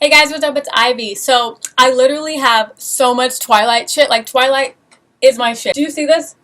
Hey guys, what's up? It's Ivy. So I literally have so much Twilight shit. Like, Twilight is my shit. Do you see this?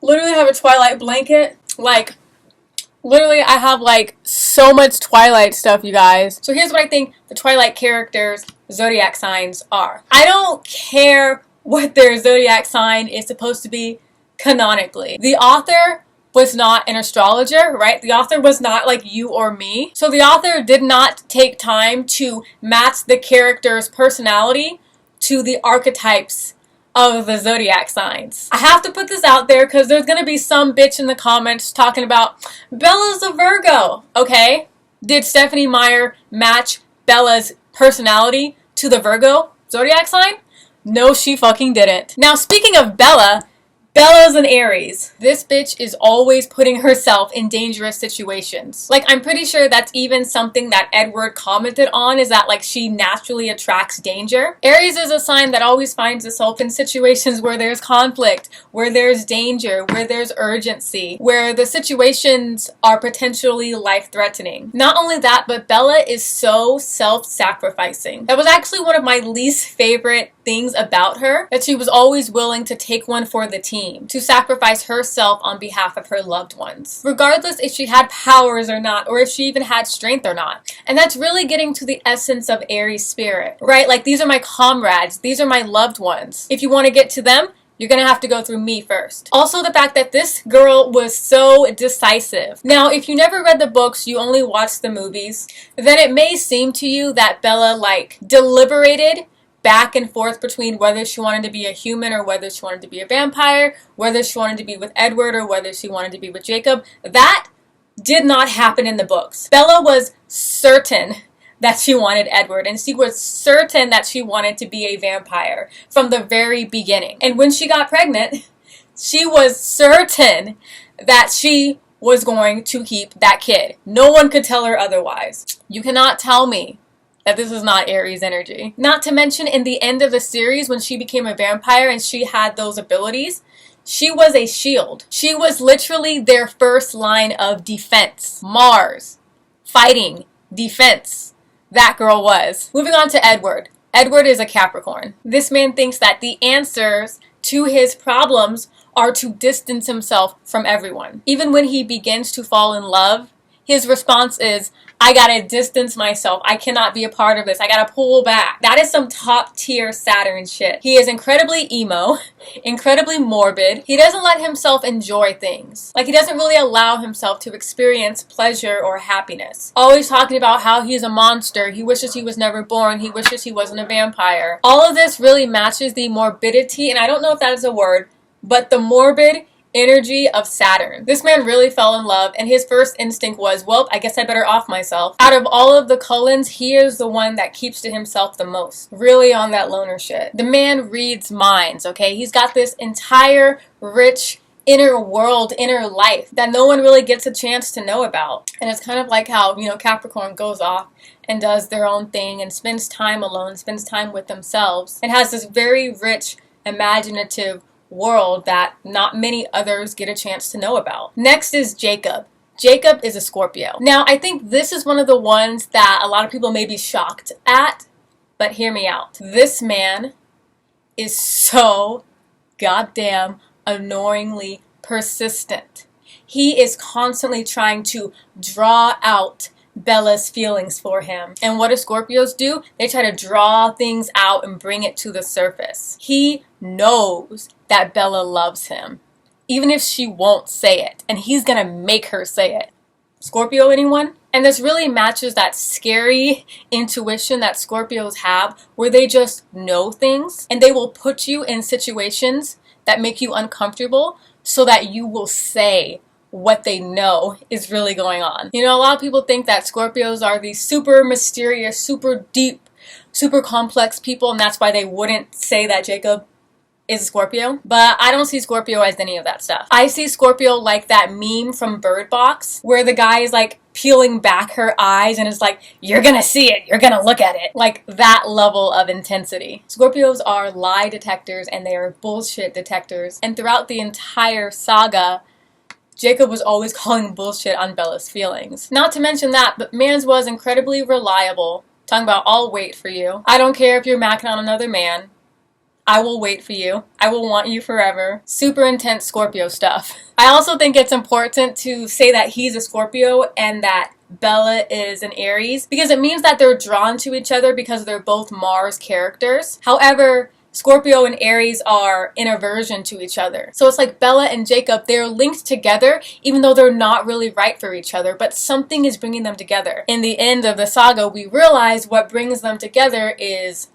Literally have a Twilight blanket. Like, literally I have like so much Twilight stuff, you guys. So here's what I think the Twilight characters' zodiac signs are. I don't care what their zodiac sign is supposed to be canonically. The author was not an astrologer, right? The author was not like you or me. So the author did not take time to match the character's personality to the archetypes of the zodiac signs. I have to put this out there because there's gonna be some bitch in the comments talking about Bella's a Virgo. Okay, did Stephanie Meyer match Bella's personality to the Virgo zodiac sign? No, she fucking didn't. Now, speaking of Bella's an Aries. This bitch is always putting herself in dangerous situations. Like, I'm pretty sure that's even something that Edward commented on, is that like she naturally attracts danger. Aries is a sign that always finds itself in situations where there's conflict, where there's danger, where there's urgency, where the situations are potentially life-threatening. Not only that, but Bella is so self-sacrificing. That was actually one of my least favorite things about her, that she was always willing to take one for the team, to sacrifice herself on behalf of her loved ones, regardless if she had powers or not, or if she even had strength or not. And that's really getting to the essence of Aries spirit, right? Like, these are my comrades, these are my loved ones. If you want to get to them, you're gonna have to go through me first. Also, the fact that this girl was so decisive. Now, if you never read the books, you only watched the movies, then it may seem to you that Bella like deliberated back and forth between whether she wanted to be a human or whether she wanted to be a vampire, whether she wanted to be with Edward or whether she wanted to be with Jacob. That did not happen in the books. Bella was certain that she wanted Edward, and she was certain that she wanted to be a vampire from the very beginning. And when she got pregnant, she was certain that she was going to keep that kid. No one could tell her otherwise. You cannot tell me that this is not Aries energy. Not to mention, in the end of the series, when she became a vampire and she had those abilities, she was a shield. She was literally their first line of defense. Mars, fighting, defense. That girl was. Moving on to Edward. Edward is a Capricorn. This man thinks that the answers to his problems are to distance himself from everyone. Even when he begins to fall in love, his response is, I gotta distance myself. I cannot be a part of this. I gotta pull back. That is some top tier Saturn shit. He is incredibly emo, incredibly morbid. He doesn't let himself enjoy things. Like, he doesn't really allow himself to experience pleasure or happiness. Always talking about how he's a monster. He wishes he was never born. He wishes he wasn't a vampire. All of this really matches the morbidity, and I don't know if that is a word, but the morbid energy of Saturn. This man really fell in love, and his first instinct was, well, I guess I better off myself. Out of all of the Cullens, he is the one that keeps to himself the most. Really on that loner shit. The man reads minds, okay? He's got this entire rich inner world, inner life that no one really gets a chance to know about. And it's kind of like how, you know, Capricorn goes off and does their own thing and spends time alone, spends time with themselves, and has this very rich, imaginative world that not many others get a chance to know about. Next is Jacob. Jacob is a Scorpio. Now, I think this is one of the ones that a lot of people may be shocked at, but hear me out. This man is so goddamn annoyingly persistent. He is constantly trying to draw out Bella's feelings for him. And what do Scorpios do? They try to draw things out and bring it to the surface. He knows that Bella loves him, even if she won't say it, and he's gonna make her say it. Scorpio, anyone? And this really matches that scary intuition that Scorpios have, where they just know things, and they will put you in situations that make you uncomfortable so that you will say what they know is really going on. You know, a lot of people think that Scorpios are these super mysterious, super deep, super complex people, and that's why they wouldn't say that Jacob is a Scorpio. But I don't see Scorpio as any of that stuff. I see Scorpio like that meme from Bird Box, where the guy is like peeling back her eyes and is like, you're gonna see it, you're gonna look at it. Like, that level of intensity. Scorpios are lie detectors, and they are bullshit detectors. And throughout the entire saga, Jacob was always calling bullshit on Bella's feelings. Not to mention that, but Mans was incredibly reliable, Talking about, I'll wait for you. I don't care if you're macking on another man. I will wait for you. I will want you forever. Super intense Scorpio stuff. I also think it's important to say that he's a Scorpio and that Bella is an Aries, because it means that they're drawn to each other because they're both Mars characters. However, Scorpio and Aries are in aversion to each other. So it's like Bella and Jacob, they're linked together even though they're not really right for each other, but something is bringing them together. In the end of the saga, we realize what brings them together is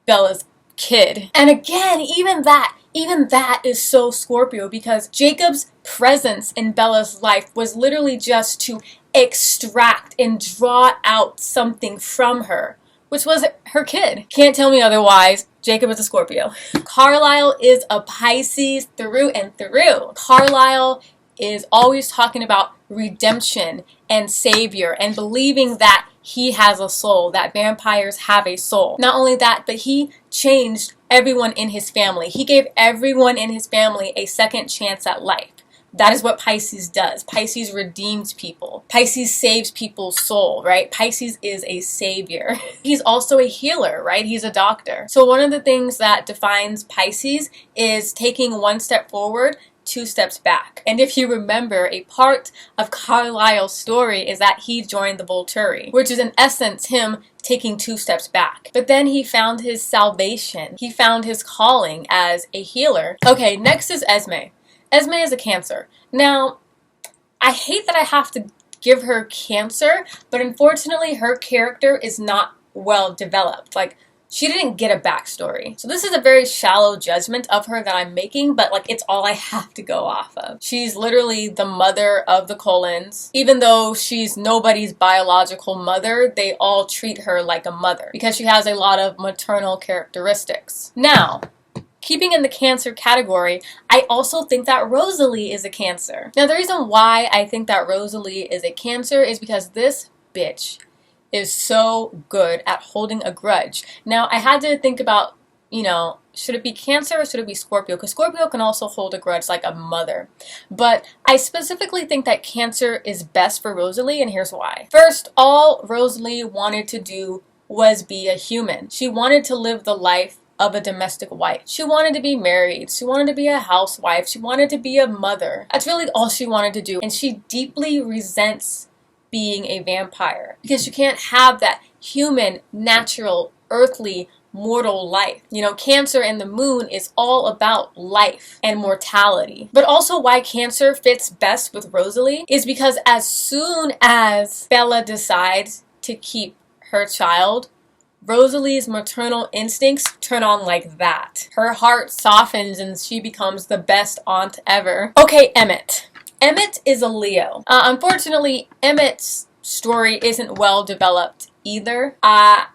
Bella's kid. And again, even that is so Scorpio, because Jacob's presence in Bella's life was literally just to extract and draw out something from her, which was her kid. Can't tell me otherwise. Jacob is a Scorpio. Carlisle is a Pisces through and through. Carlisle is always talking about redemption and savior and believing that he has a soul, that vampires have a soul. Not only that, but he changed everyone in his family. He gave everyone in his family a second chance at life. That is what Pisces does. Pisces redeems people. Pisces saves people's soul, right? Pisces is a savior. He's also a healer, right? He's a doctor. So one of the things that defines Pisces is taking one step forward, two steps back. And if you remember, a part of Carlisle's story is that he joined the Volturi, which is in essence him taking two steps back. But then he found his salvation. He found his calling as a healer. Okay, next is Esme. Esme is a Cancer. Now, I hate that I have to give her Cancer, but unfortunately her character is not well developed. Like, she didn't get a backstory. So this is a very shallow judgment of her that I'm making, but like it's all I have to go off of. She's literally the mother of the Cullens. Even though she's nobody's biological mother, they all treat her like a mother because she has a lot of maternal characteristics. Now, keeping in the Cancer category, I also think that Rosalie is a Cancer. Now, the reason why I think that Rosalie is a Cancer is because this bitch is so good at holding a grudge. Now, I had to think about, should it be Cancer or should it be Scorpio? Because Scorpio can also hold a grudge like a mother. But I specifically think that Cancer is best for Rosalie, and here's why. First, all Rosalie wanted to do was be a human. She wanted to live the life of a domestic wife. She wanted to be married. She wanted to be a housewife. She wanted to be a mother. That's really all she wanted to do. And she deeply resents being a vampire because you can't have that human, natural, earthly, mortal life. Cancer and the moon is all about life and mortality. But also why Cancer fits best with Rosalie is because as soon as Bella decides to keep her child, Rosalie's maternal instincts turn on like that. Her heart softens and she becomes the best aunt ever. Okay, Emmett. Emmett is a Leo. Unfortunately, Emmett's story isn't well developed either. I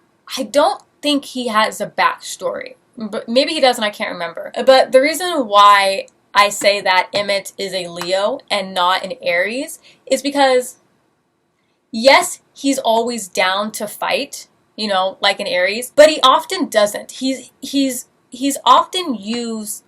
don't think he has a backstory. But maybe he does and I can't remember. But the reason why I say that Emmett is a Leo and not an Aries is because, yes, he's always down to fight, like an Aries, but he often doesn't. He's often used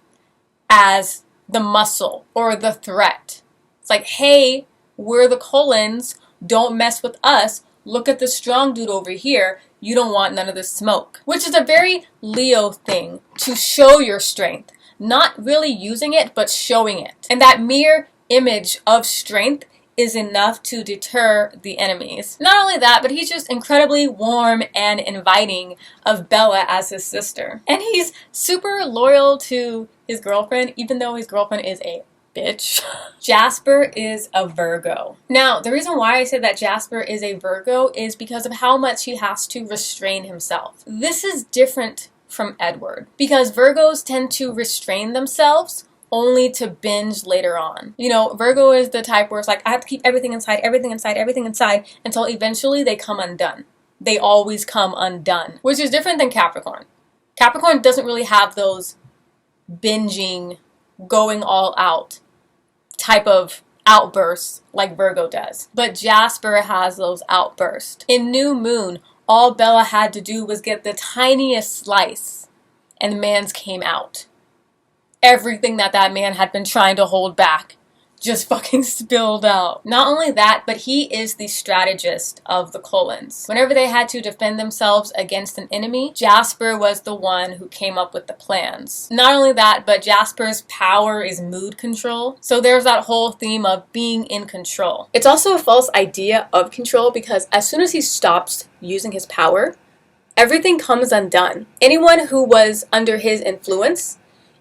as the muscle or the threat. It's like, hey, we're the Cullens, don't mess with us. Look at the strong dude over here. You don't want none of this smoke. Which is a very Leo thing, to show your strength. Not really using it, but showing it. And that mere image of strength is enough to deter the enemies. Not only that, but he's just incredibly warm and inviting of Bella as his sister. And he's super loyal to his girlfriend, even though his girlfriend is a bitch. Jasper is a Virgo. Now, the reason why I said that Jasper is a Virgo is because of how much he has to restrain himself. This is different from Edward, because Virgos tend to restrain themselves only to binge later on. Virgo is the type where it's like, I have to keep everything inside, until eventually they come undone. They always come undone, which is different than Capricorn. Capricorn doesn't really have those binging, going all out type of outbursts like Virgo does. But Jasper has those outbursts. In New Moon, all Bella had to do was get the tiniest slice and the man's came out. Everything that man had been trying to hold back just fucking spilled out. Not only that, but he is the strategist of the Cullens. Whenever they had to defend themselves against an enemy, Jasper was the one who came up with the plans. Not only that, but Jasper's power is mood control. So there's that whole theme of being in control. It's also a false idea of control because as soon as he stops using his power, everything comes undone. Anyone who was under his influence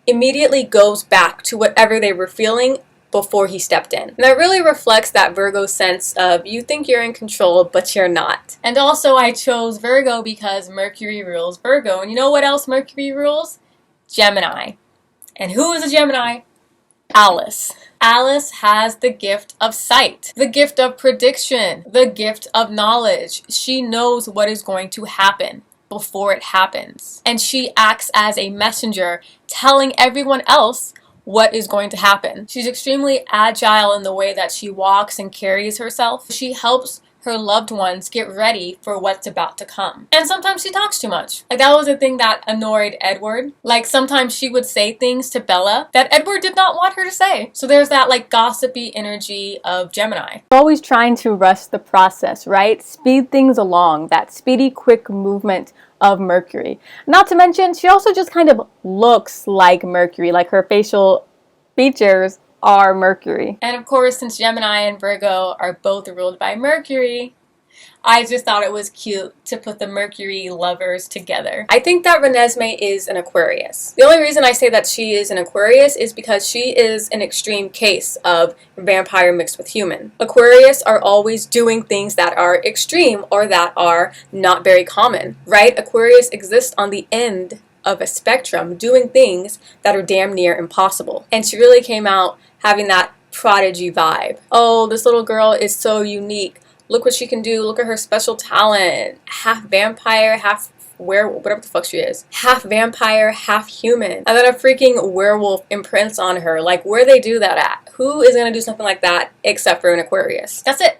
immediately goes back to whatever they were feeling before he stepped in. And that really reflects that Virgo sense of you think you're in control, but you're not. And also I chose Virgo because Mercury rules Virgo. And you know what else Mercury rules? Gemini. And who is a Gemini? Alice. Alice has the gift of sight, the gift of prediction, the gift of knowledge. She knows what is going to happen before it happens. And she acts as a messenger, telling everyone else what is going to happen. She's extremely agile in the way that she walks and carries herself. She helps her loved ones get ready for what's about to come. And sometimes she talks too much. Like that was a thing that annoyed Edward. Like sometimes she would say things to Bella that Edward did not want her to say. So there's that like gossipy energy of Gemini. Always trying to rush the process, right? Speed things along, that speedy, quick movement of Mercury. Not to mention, she also just kind of looks like Mercury, like her facial features are Mercury. And of course, since Gemini and Virgo are both ruled by Mercury, I just thought it was cute to put the Mercury lovers together. I think that Renesmee is an Aquarius. The only reason I say that she is an Aquarius is because she is an extreme case of vampire mixed with human. Aquarius are always doing things that are extreme or that are not very common, right? Aquarius exists on the end of a spectrum doing things that are damn near impossible. And she really came out having that prodigy vibe. Oh, this little girl is so unique. Look what she can do. Look at her special talent. Half vampire, half whatever the fuck she is. Half vampire, half human. And then a freaking werewolf imprints on her. Like, where they do that at? Who is gonna do something like that except for an Aquarius? That's it.